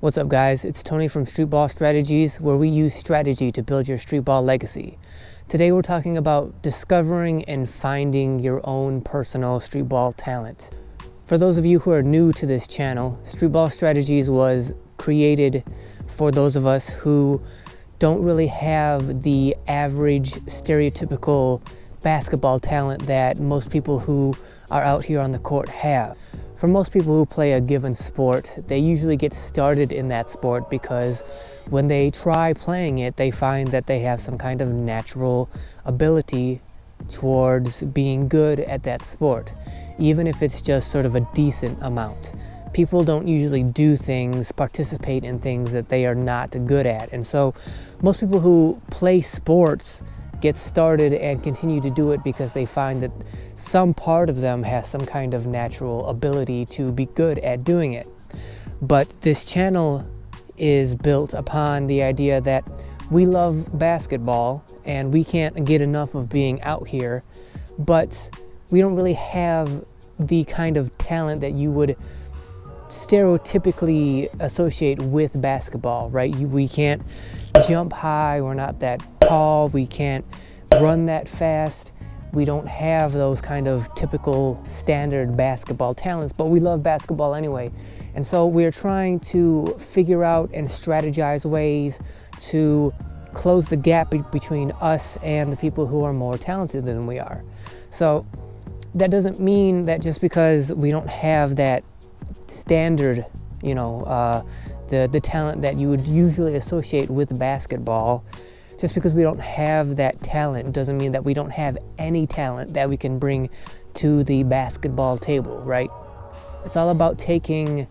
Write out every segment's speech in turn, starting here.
What's up, guys? It's Tony from Streetball Strategies, where we use strategy to build your streetball legacy. Today we're talking about discovering and finding your own personal streetball talent. For those of you who are new to this channel, Streetball Strategies was created for those of us who don't really have the average stereotypical basketball talent that most people who are out here on the court have. For most people who play a given sport, they usually get started in that sport because when they try playing it, they find that they have some kind of natural ability towards being good at that sport, even if it's just sort of a decent amount. People don't usually do things, participate in things that they are not good at. And so most people who play sports get started and continue to do it because they find that some part of them has some kind of natural ability to be good at doing it. But this channel is built upon the idea that we love basketball and we can't get enough of being out here, but we don't really have the kind of talent that you would stereotypically associate with basketball, right? We can't jump high, we're not that tall, we can't run that fast. We don't have those kind of typical standard basketball talents, but we love basketball anyway. And so we're trying to figure out and strategize ways to close the gap between us and the people who are more talented than we are. So that doesn't mean that just because we don't have that standard, the talent that you would usually associate with basketball, just because we don't have that talent doesn't mean that we don't have any talent that we can bring to the basketball table, right? It's all about taking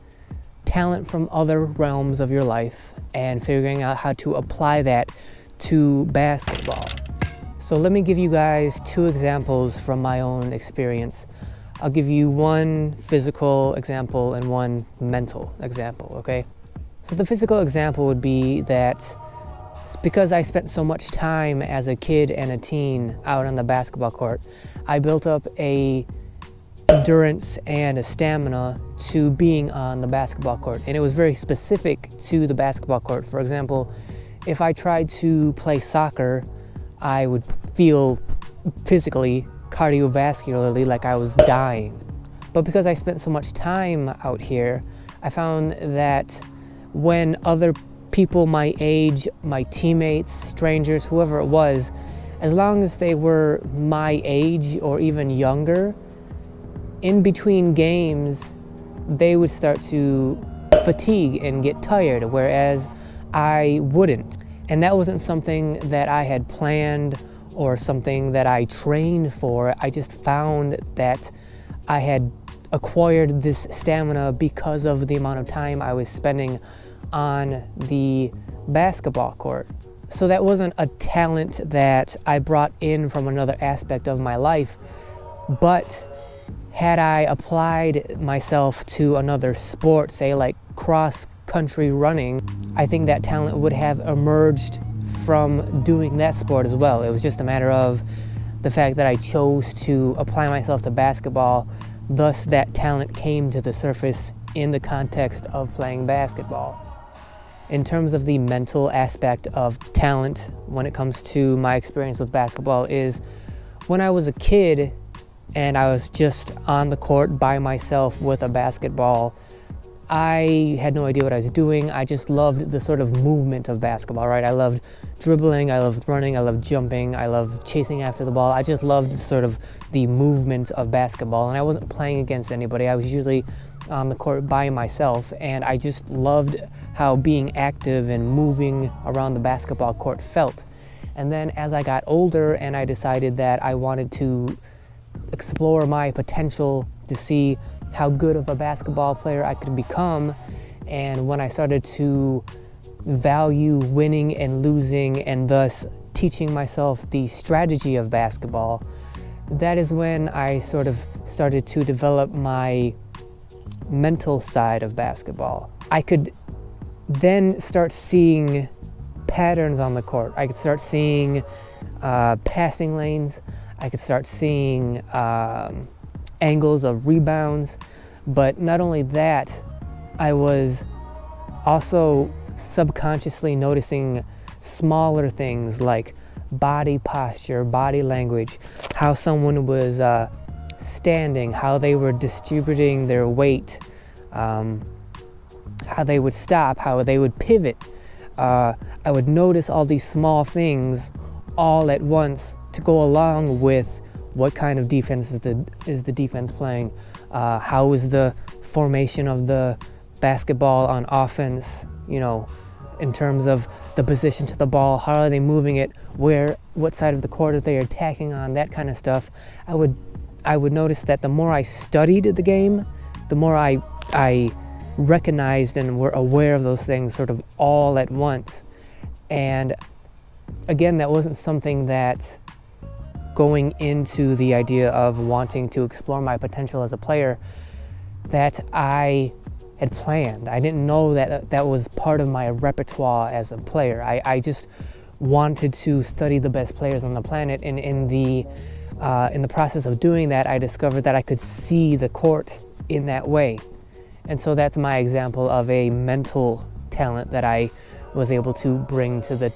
talent from other realms of your life and figuring out how to apply that to basketball. So let me give you guys two examples from my own experience. I'll give you one physical example and one mental example, okay? So the physical example would be that because I spent so much time as a kid and a teen out on the basketball court, I built up a endurance and a stamina to being on the basketball court. And it was very specific to the basketball court. For example, if I tried to play soccer, I would feel physically, cardiovascularly, like I was dying. But because I spent so much time out here, I found that when other people my age, my teammates, strangers, whoever it was, as long as they were my age or even younger, in between games, they would start to fatigue and get tired, whereas I wouldn't. And that wasn't something that I had planned or something that I trained for. I just found that I had acquired this stamina because of the amount of time I was spending on the basketball court. So that wasn't a talent that I brought in from another aspect of my life, but had I applied myself to another sport, say like cross-country running, I think that talent would have emerged from doing that sport as well. It was just a matter of the fact that I chose to apply myself to basketball, thus that talent came to the surface in the context of playing basketball. In terms of the mental aspect of talent, when it comes to my experience with basketball, is when I was a kid and I was just on the court by myself with a basketball, I had no idea what I was doing. I just loved the sort of movement of basketball, right? I loved dribbling, I loved running, I loved jumping, I loved chasing after the ball. I just loved sort of the movement of basketball, and I wasn't playing against anybody. I was usually on the court by myself, and I just loved how being active and moving around the basketball court felt. And then as I got older and I decided that I wanted to explore my potential to see how good of a basketball player I could become, and when I started to value winning and losing and thus teaching myself the strategy of basketball, that is when I sort of started to develop my mental side of basketball. I could then start seeing patterns on the court. I could start seeing passing lanes. I could start seeing angles of rebounds. But not only that, I was Also, subconsciously noticing smaller things like body posture, body language, how someone was standing, how they were distributing their weight, how they would stop, how they would pivot. I would notice all these small things all at once to go along with what kind of defense is the defense playing, how is the formation of the basketball on offense, in terms of the position to the ball, how are they moving it, what side of the court are they attacking on, that kind of stuff. I would notice that the more I studied the game, the more I recognized and were aware of those things sort of all at once. And again, that wasn't something that, going into the idea of wanting to explore my potential as a player, that I had planned. I didn't know that was part of my repertoire as a player. I just wanted to study the best players on the planet, and in the process of doing that, I discovered that I could see the court in that way. And so that's my example of a mental talent that I was able to bring to the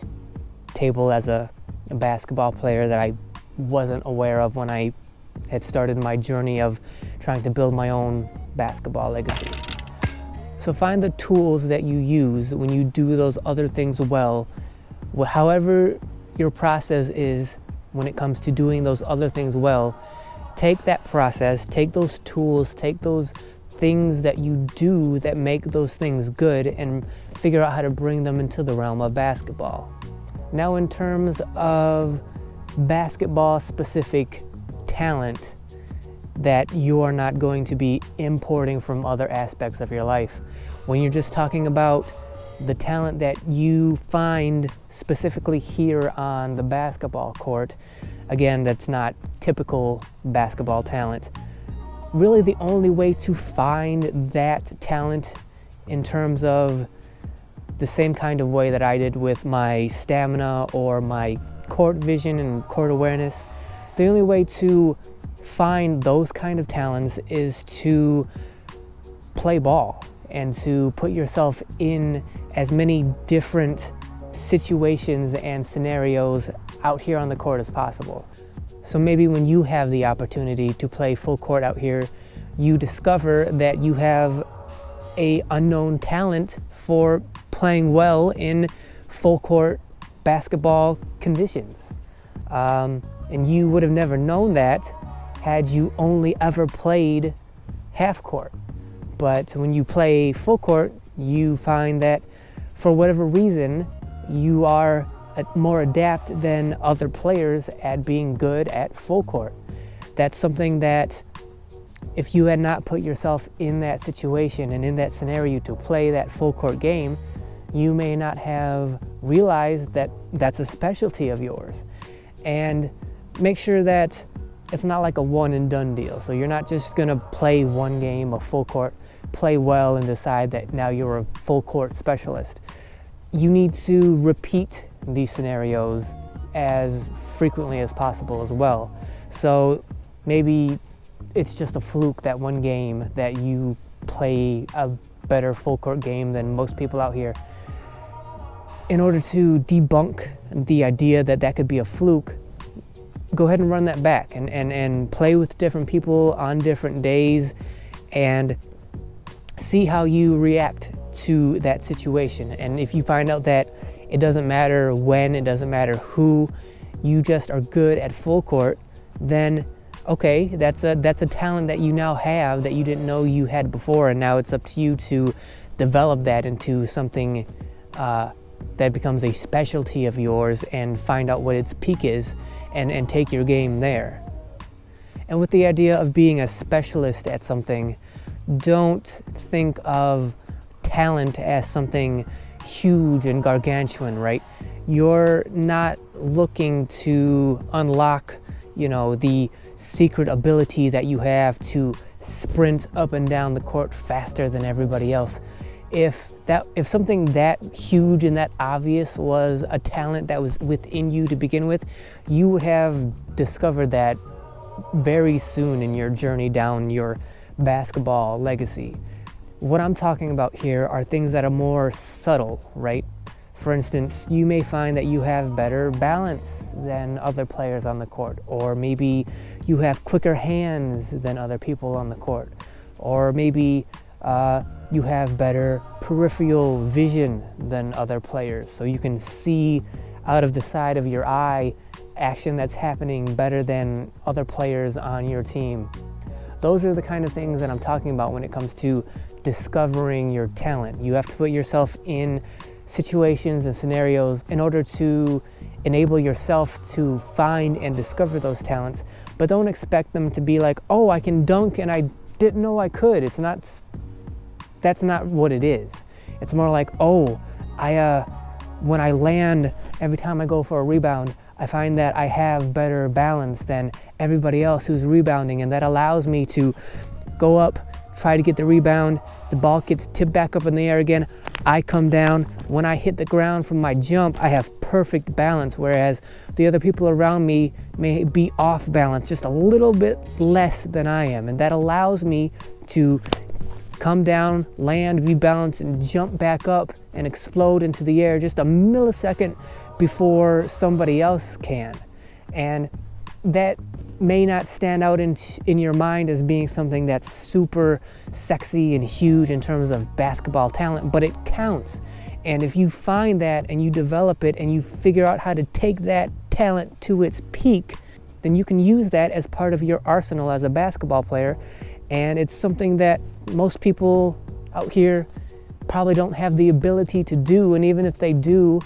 table as a basketball player that I wasn't aware of when I had started my journey of trying to build my own basketball legacy. So find the tools that you use when you do those other things well. However your process is when it comes to doing those other things well, take that process, take those tools, take those things that you do that make those things good, and figure out how to bring them into the realm of basketball. Now, in terms of basketball specific talent that you are not going to be importing from other aspects of your life, when you're just talking about the talent that you find specifically here on the basketball court, again, that's not typical basketball talent. Really, the only way to find that talent in terms of the same kind of way that I did with my stamina or my court vision and court awareness, the only way to find those kind of talents is to play ball and to put yourself in as many different situations and scenarios out here on the court as possible. So maybe when you have the opportunity to play full court out here, you discover that you have a unknown talent for playing well in full court basketball conditions. And you would have never known that had you only ever played half court. But when you play full court, you find that for whatever reason, you are more adept than other players at being good at full court. That's something that if you had not put yourself in that situation and in that scenario to play that full court game, you may not have realized that that's a specialty of yours. And make sure that it's not like a one and done deal. So you're not just gonna play one game of full court, play well, and decide that now you're a full court specialist. You need to repeat these scenarios as frequently as possible as well. So maybe it's just a fluke that one game that you play a better full court game than most people out here. In order to debunk the idea that that could be a fluke, go ahead and run that back and play with different people on different days and see how you react to that situation. And if you find out that it doesn't matter when, it doesn't matter who, you just are good at full court, then okay, that's a talent that you now have that you didn't know you had before, and now it's up to you to develop that into something that becomes a specialty of yours, and find out what its peak is and take your game there. And with the idea of being a specialist at something, don't think of talent as something huge and gargantuan, right? You're not looking to unlock, the secret ability that you have to sprint up and down the court faster than everybody else. If something that huge and that obvious was a talent that was within you to begin with, you would have discovered that very soon in your journey down your basketball legacy. What I'm talking about here are things that are more subtle, right? For instance, you may find that you have better balance than other players on the court, or maybe you have quicker hands than other people on the court, or maybe you have better peripheral vision than other players, so you can see out of the side of your eye action that's happening better than other players on your team. Those are the kind of things that I'm talking about when it comes to discovering your talent. You have to put yourself in situations and scenarios in order to enable yourself to find and discover those talents, but don't expect them to be like, oh, I can dunk and I didn't know I could. That's not what it is. It's more like, oh, when I land, every time I go for a rebound, I find that I have better balance than everybody else who's rebounding, and that allows me to go up, try to get the rebound, the ball gets tipped back up in the air again, I come down, when I hit the ground from my jump, I have perfect balance, whereas the other people around me may be off balance just a little bit less than I am, and that allows me to come down, land, rebalance, and jump back up and explode into the air just a millisecond before somebody else can. And that may not stand out in your mind as being something that's super sexy and huge in terms of basketball talent, but it counts. And if you find that and you develop it and you figure out how to take that talent to its peak, then you can use that as part of your arsenal as a basketball player. And it's something that most people out here probably don't have the ability to do. And even if they do,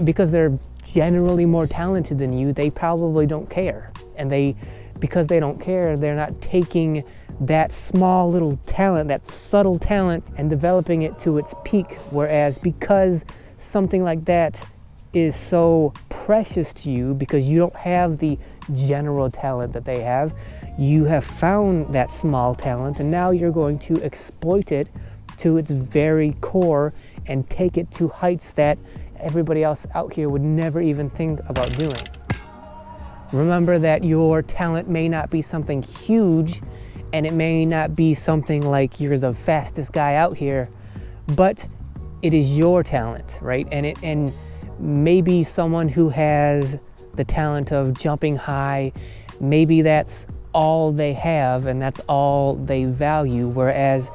because they're generally more talented than you, they probably don't care. And because they don't care, they're not taking that small little talent, that subtle talent, and developing it to its peak. Whereas because something like that is so precious to you, because you don't have the general talent that they have, you have found that small talent, and now you're going to exploit it to its very core and take it to heights that everybody else out here would never even think about doing. Remember that your talent may not be something huge, and it may not be something like you're the fastest guy out here, but it is your talent, right? And maybe someone who has the talent of jumping high, maybe that's all they have and that's all they value, whereas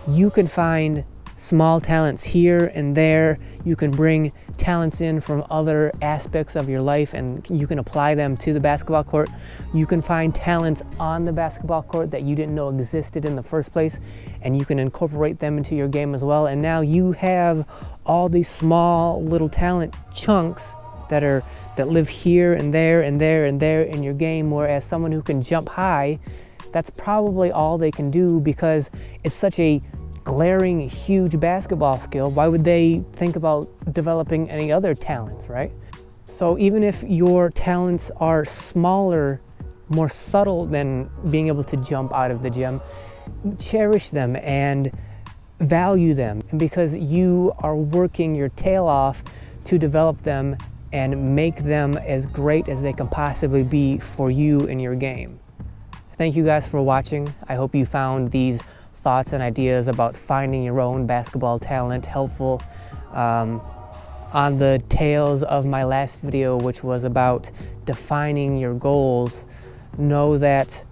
you can find small talents here and there. You can bring talents in from other aspects of your life and you can apply them to the basketball court. You can find talents on the basketball court that you didn't know existed in the first place, and you can incorporate them into your game as well. And now you have all these small little talent chunks that live here and there and there and there in your game, whereas someone who can jump high, that's probably all they can do because it's such a glaring, huge basketball skill. Why would they think about developing any other talents, right? So even if your talents are smaller, more subtle than being able to jump out of the gym, cherish them and value them, because you are working your tail off to develop them and make them as great as they can possibly be for you in your game. Thank you guys for watching. I hope you found these thoughts and ideas about finding your own basketball talent helpful. On the tails of my last video, which was about defining your goals, know that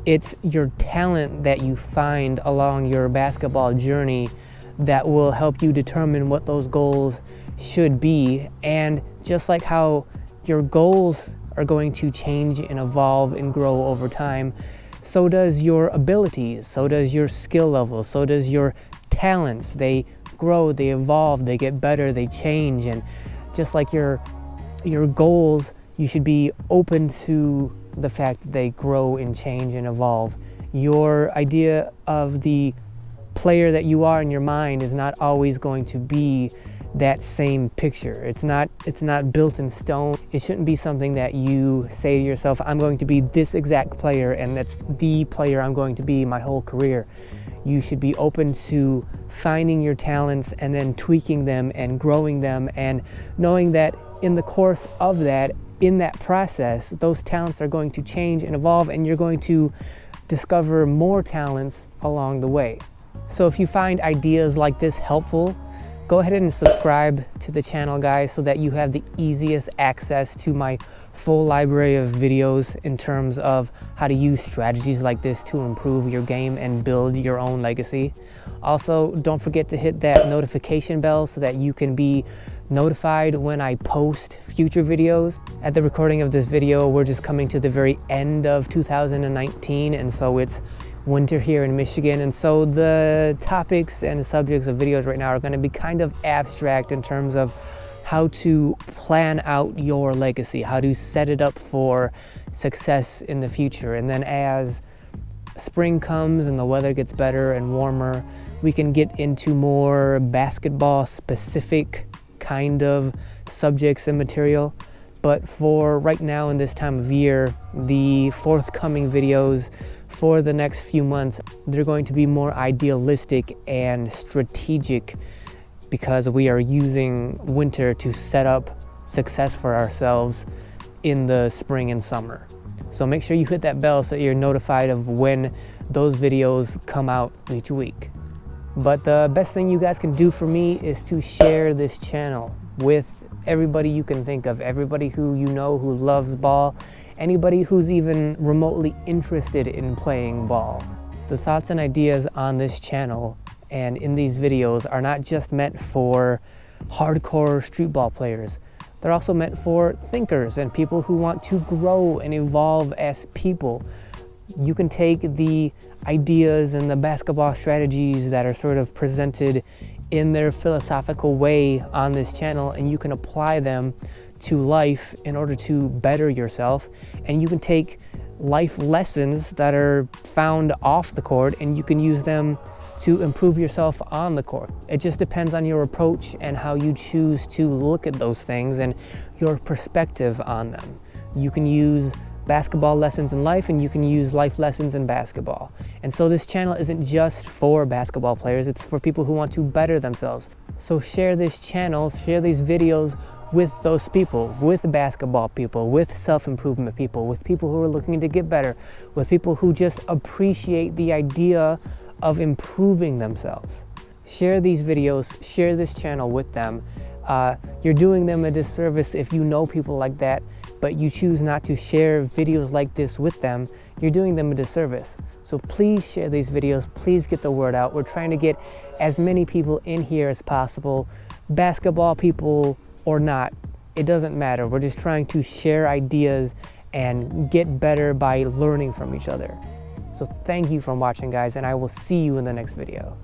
it's your talent that you find along your basketball journey that will help you determine what those goals should be. And just like how your goals are going to change and evolve and grow over time, so does your abilities, so does your skill levels, so does your talents. They grow, they evolve, they get better, they change. And just like your goals, you should be open to the fact that they grow and change and evolve. Your idea of the player that you are in your mind is not always going to be that same picture. It's not built in stone. It shouldn't be something that you say to yourself, I'm going to be this exact player and that's the player I'm going to be my whole career. You should be open to finding your talents and then tweaking them and growing them, and knowing that in the course of that, in that process, those talents are going to change and evolve, and you're going to discover more talents along the way. So if you find ideas like this helpful, go ahead and subscribe to the channel, guys, so that you have the easiest access to my full library of videos in terms of how to use strategies like this to improve your game and build your own legacy. Also, don't forget to hit that notification bell so that you can be notified when I post future videos. At the recording of this video, we're just coming to the very end of 2019, and so it's winter here in Michigan, and so the topics and the subjects of videos right now are going to be kind of abstract in terms of how to plan out your legacy, how to set it up for success in the future. And then as spring comes and the weather gets better and warmer, we can get into more basketball specific kind of subjects and material. But for right now, in this time of year, the forthcoming videos for the next few months, they're going to be more idealistic and strategic, because we are using winter to set up success for ourselves in the spring and summer. So make sure you hit that bell so you're notified of when those videos come out each week. But the best thing you guys can do for me is to share this channel with everybody you can think of, everybody who you know who loves ball, anybody who's even remotely interested in playing ball. The thoughts and ideas on this channel and in these videos are not just meant for hardcore street ball players. They're also meant for thinkers and people who want to grow and evolve as people. You can take the ideas and the basketball strategies that are sort of presented in their philosophical way on this channel, and you can apply them to life in order to better yourself. And you can take life lessons that are found off the court and you can use them to improve yourself on the court. It just depends on your approach and how you choose to look at those things and your perspective on them. You can use basketball lessons in life and you can use life lessons in basketball. And so this channel isn't just for basketball players, it's for people who want to better themselves. So share this channel, share these videos with those people, with basketball people, with self-improvement people, with people who are looking to get better, with people who just appreciate the idea of improving themselves. Share these videos, share this channel with them. You're doing them a disservice if you know people like that, but you choose not to share videos like this with them. You're doing them a disservice. So please share these videos, please get the word out. We're trying to get as many people in here as possible, basketball people or not, it doesn't matter. We're just trying to share ideas and get better by learning from each other. So thank you for watching, guys, and I will see you in the next video.